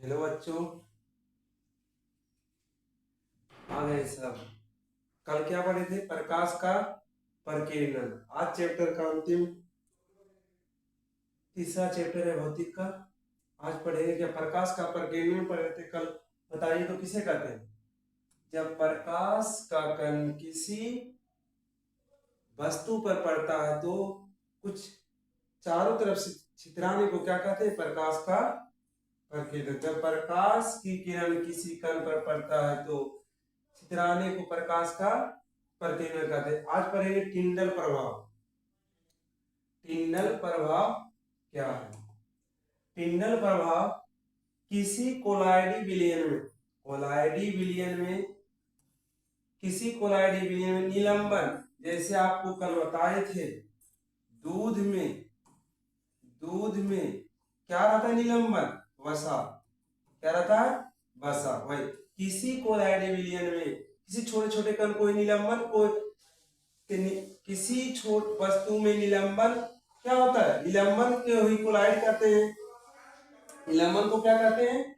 Hello बच्चों, आ गए सब। कल क्या पढ़े थे? प्रकाश का प्रकीर्णन। आज चैप्टर का अंतिम तीसरा चैप्टर है भौतिक का। आज पढ़ेंगे क्या? प्रकाश का प्रकीर्णन पढ़े थे कल। बताइए तो किसे कहते हैं? जब प्रकाश का कण किसी वस्तु पर पड़ता है तो कुछ चारों तरफ से छितराने को क्या कहते हैं? प्रकाश का प्रकीर्णन। जब प्रकाश की किरण किसी कण पर पड़ता है तो छितराने को प्रकाश का प्रकीर्णन कहते हैं। आज पढ़ेंगे टिंडल प्रभाव। टिंडल प्रभाव क्या है? टिंडल प्रभाव किसी कोलाइडी विलयन में निलंबन, जैसे आपको कल बताए थे, दूध में क्या रहता है? निलंबन, वसा। क्या रहता है? वसा। वही किसी कोलाइडी विलयन में किसी छोटे छोटे कण को निलंबन को किसी छोट वस्तु में निलंबन क्या होता है? निलंबन को ही कोलाइड कहते हैं। निलंबन को क्या कहते हैं?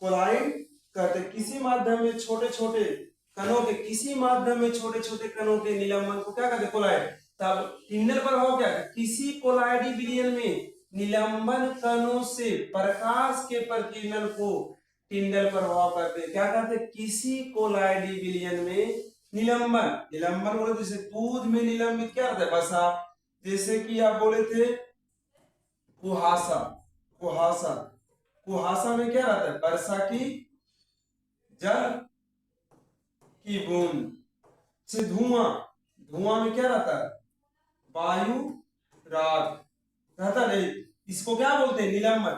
कोलाइड कहते हैं। किसी माध्यम में छोटे छोटे कणों के निलंबन को क्या कहते हैं? कोलाइड। तब टिंडल प्रभाव क्या है? किसी कोलाइडी विलयन में निलंबन कणों से प्रकाश के प्रकीर्णन को टिंडल प्रभाव कहते हैं। क्या कहते हैं? किसी कोलाइडी विलयन में निलंबन बोले तो जैसे दूध में निलंबित क्या रहता है? वसा। जैसे कि आप बोले थे कुहासा। कुहासा कुहासा में क्या रहता है? वर्षा की जल की बूंद। से धुआं में क्या रहता है? वायु राग रहता नहीं। इसको क्या बोलते हैं? निलंबन।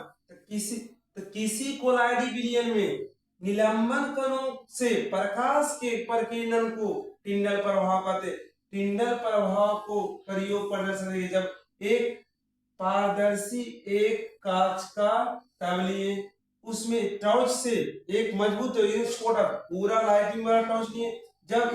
तो किसी कोलाइडी विलयन में निलंबन कणों से प्रकाश के प्रकीर्णन को टिंडल प्रभाव कहते हैं। टिंडल प्रभाव को प्रयोग प्रदर्शन, जब एक पारदर्शी एक कांच का तवलिए, उसमें टॉर्च से एक मजबूत छोटा पूरा लाइटिंग वाला टॉर्च नहीं है, जब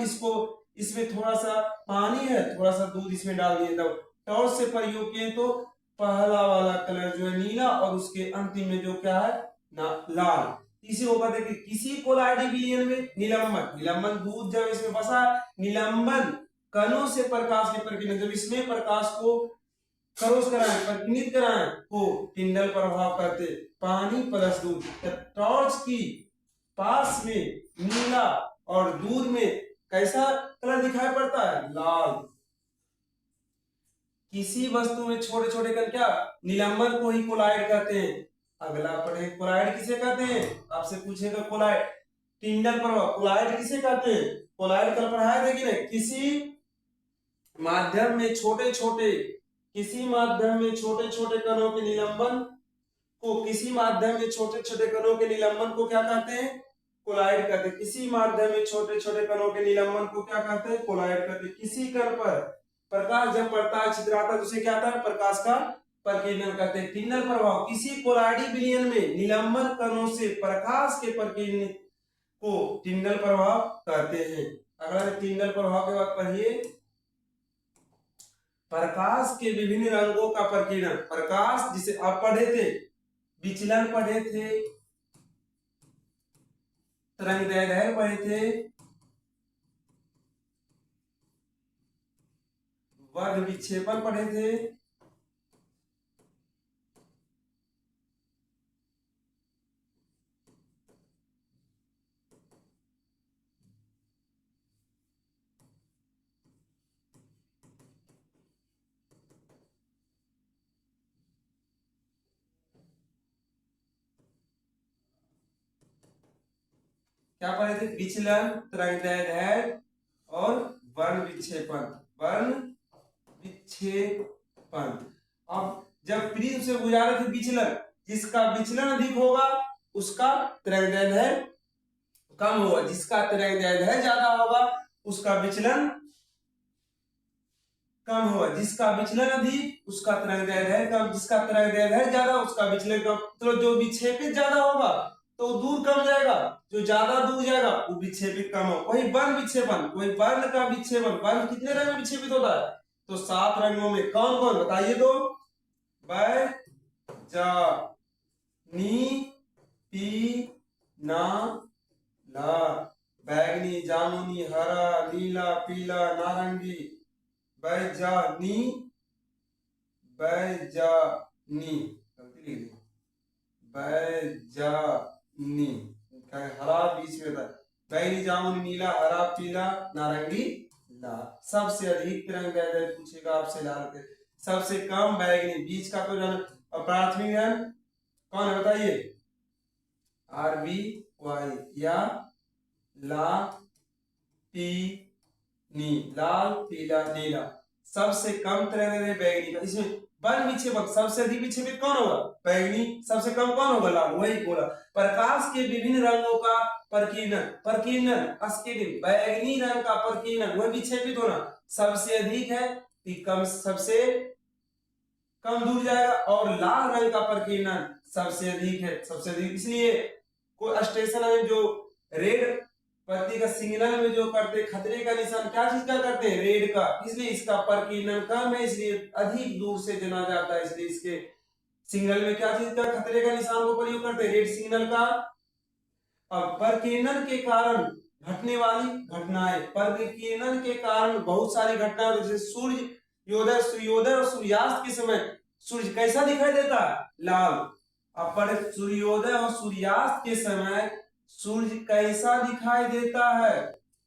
इसमें थोड़ा सा पानी है, थोड़ा सा दूध इसमें डाल दिए, तब टॉर्च से प्रयोग किए तो पहला वाला कलर जो है नीला और उसके अंतिम में जो क्या है ना लाल। इसी को कहते हैं कि किसी कोलाइडी विलयन में निलंबन दूध जब इसमें बसा, निलंबन कणों से प्रकाश के प्रकीर्णन, जब इसमें प्रकाश को खरोश कराएं, प्रकीर्णित कराएं को टिंडल प्रभाव कहते। पानी प्लस दूध, टॉर्च की पास में नीला और दूध में कैसा कलर दिखाई पड़ता है? लाल। किसी वस्तु में छोटे छोटे कण क्या? निलंबन को ही कोलाइड कहते हैं। अगला पढ़े कोलाइड किसे कहते हैं? आपसे पूछेगा कोलाइड। टिंडल प्रभाव कोलाइड किसे कहते हैं? कोलाइड कल पढ़ाया था कि नहीं? माध्यम में छोटे छोटे किसी माध्यम में छोटे छोटे कणों के निलंबन को क्या कहते हैं? कोलाइड कहते हैं। किसी माध्यम में छोटे छोटे कणों के निलंबन को क्या कहते हैं? कोलाइड कहते हैं। किसी कण पर प्रकाश जब पड़ता है, छितराता है, तो उसे क्या आता है? प्रकाश का प्रकीर्णन कहते हैं। टिंडल प्रभाव किसी कोलाइडी विलयन में निलंबन कणों से प्रकाश के प्रकीर्णन को टिंडल प्रभाव कहते हैं। अगला टिंडल प्रभाव के बाद पढ़िए प्रकाश के विभिन्न रंगों का प्रकीर्णन। प्रकाश जिसे आप पढ़े थे, विचलन पढ़े थे, तरंगदैर्घ्य पढ़े थे, वर्ग विक्षेपण पढ़े थे, क्या पढ़े थे? विचलन, तरंगदैर्घ्य और वर्ण विक्षेपण। अब जब प्रिज्म से गुजारे थे विचलन, जिसका विचलन अधिक होगा उसका तरंगदैर्घ्य कम होगा, जिसका तरंगदैर्घ्य ज्यादा होगा उसका विचलन कम होगा, जिसका विचलन अधिक उसका तरंगदैर्घ्य कम, जिसका तरंगदैर्घ्य ज्यादा उसका विचलन कम। तो जो विक्षेपित ज्यादा होगा तो दूर कम जाएगा, जो ज्यादा दूर जाएगा वो विक्षेपित कम हो। वही वर्ण विक्षेपण, वही वर्ण का विक्षेपण। वर्ण कितने रंग में विक्षेपित होता है? तो 7 रंगों में। कौन कौन बताइए तो? बै, जा, नी, पीला, बैगनी, जामुनी, हरा, नीला, पीला, नारंगी, बैजानी, बैजानी, गलती लिख दी, बैजानी, हरा बीच में था, बैगनी, जामुनी, नीला, हरा, पीला, नारंगी, लाल। सबसे अधिक तिरंगा पूछेगा आपसे लाल के, सबसे कम बैगनी, बीच का तो रंग और प्राथमिक रंग कौन है बताइए? RBY या ला पी नी, लाल, पीला, नीला। सबसे कम तिरंगा बैगनी का, इसमें वन विक्षेपक सबसे अधिक विक्षेपित कौन होगा? बैगनी। सबसे कम कौन होगा? लाल। वही बोला, प्रकाश के विभिन्न रंगों का प्रकीर्णन, प्रकीर्णन अस्किन, बैगनी रंग का प्रकीर्णन वह विक्षेपित होना सबसे अधिक है कि कम, सबसे कम दूर जाएगा, और लाल रंग का प्रकीर्णन सबसे अधिक है, सबसे अधिक। इसलिए कोई स्टेशन है जो रेड बत्ती का सिग्नल में जो करते खतरे का निशान क्या चीज का करते हैं? रेड का, इसलिए इसका प्रकीर्णन कम है, इसलिए अधिक दूर से जना जाता है, इसलिए इसके सिग्नल में क्या चीज का खतरे का निशान को प्रयोग करते हैं? रेड सिग्नल का। अब प्रकीर्णन के कारण घटने वाली घटनाएं, प्रकीर्णन के कारण बहुत सारी घटनाएं, जैसे सूर्योदय, सूर्योदय और सूर्यास्त के समय सूर्य कैसा दिखाई देता है? लाल। अब सूर्योदय और सूर्यास्त के समय सूर्य कैसा दिखाई देता है?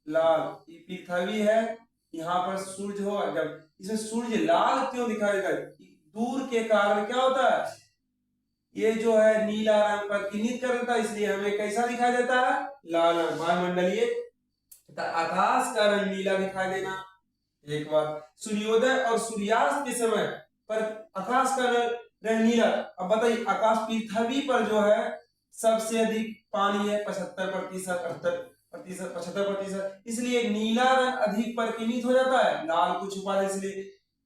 लाल। ये पृथ्वी है, यहाँ पर सूर्य हो, जब इसमें सूर्य लाल क्यों दिखाई देता है? दूर के कारण क्या होता है? ये जो है नीला रंग प्रतिनिधित्व कर देता है, इसलिए हमें कैसा दिखाई देता है? लाल रंग। वायुमंडलीय आकाश का रंग नीला दिखाई देना एक बात। सूर्योदय और सूर्यास्त के समय पर आकाश का रंग नीला। अब बताइए, आकाश पृथ्वी पर जो है सबसे अधिक पानी है, 75%, 75%, इसलिए नीला रंग अधिक प्रतिनिधित्व हो जाता है, लाल को छुपा दे, इसलिए